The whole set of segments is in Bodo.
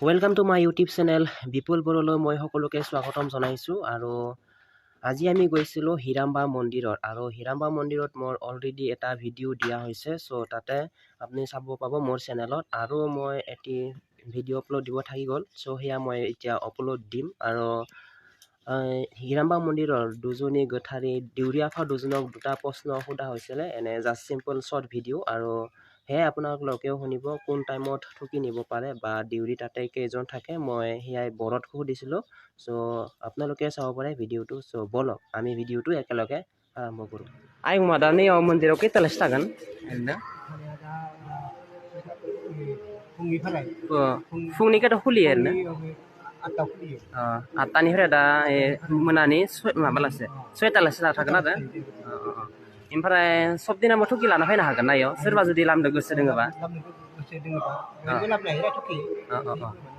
Welcome to my YouTube channel বিপুল বড়লৈ মই সকলোকে স্বাগতম জনাইছো আৰু আজি আমি গৈছিলো hiramba মন্দিৰত আৰু hiramba মন্দিৰত মোৰ অলৰেডি এটা ভিডিও দিয়া হৈছে সো তাতে আপুনি চাব পাব মোৰ চেনেলত আৰু মই এটি ভিডিও আপলোড দিব থাকি গল সো হেয়া মই এতিয়া আপলোড দিম আৰু hiramba মন্দিৰৰ দুজনী গঠাৰী দিউৰিয়াফা দুজনক দুটা প্ৰশ্ন সোধা হৈছিল এনে জাস্ট সিম্পল শৰ্ট ভিডিও আৰু হে আপোনালোকেও শুনিব কোন টাইমত ঠকি নিব পাৰে বা ডিউৰি তাতে কেইজন থাকে মই হেয়াই বৰত সুধিছিলো সো আপোনালোকে চাব পাৰে ভিডিওটো সো বলক আমি ভিডিওটো একেলগে আৰম্ভ কৰো আই মাদানি মন্দিৰক কেইটালে থাকন এন্ড फुंनि केटा खुलियो आरो ना आठटानिफ्राय दा मोनानि माबालासे सयतालासे थागोन आरो ओमफ्राय सब दिनाबो थुखि लाना फैनो हागोन ना इयाव सोरबा जुदि लामनो गोसो दोङोबा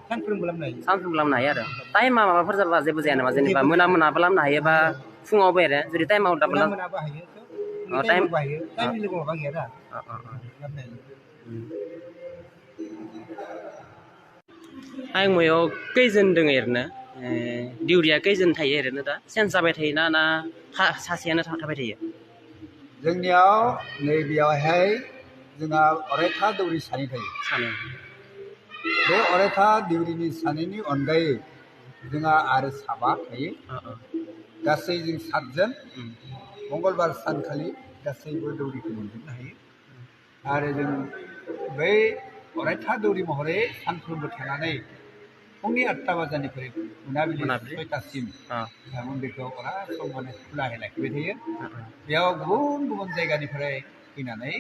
सानफ्रोमबो लामनो हायो आरो टाइमा माबाफोर जाबा जेबो जाया नामा जेनेबा मोनाबो लामनो हायो बा फुङावबो आरो जुदि टाइमाव दाबो टाइम आं मयाव खैजोन दङ ओरैनो डिउरिया खैजोन थायो ओरैनो दा चेन्ज जाबाय थायोना ना सासेयानो थाबाय थायो जोंनियाव नैबेयावहाय जोंहा अरायथा दौरि सानै थायो बे अरायथा दौरिनि सानैनि अनगायै जोंहा आरो साबा थायो गासै जों 7 जन मंगलबार सानखालि गासैबो दौरिखौ मोनजोबनो हायो आरो जों बै अरायथा दौरि महरै सानफ्रोमबो थानानै फुंनि 8टा बाजानिफ्राय मोनाबिलि 6टासिम मन्दिरखौ अरायसम माने खुलायै लाखिबाय थायो बेयाव गुबुन गुबुन जायगानिफ्राय फैनानै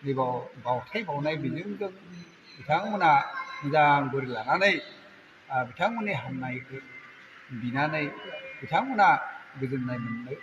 नैबाव बावथाय बावनाय बिजोंजों बिथांमोना मोजां बोर लानानै बिथांमोननि हामनायखौ बिनानै बिथांमोना गोजोननाय मोननो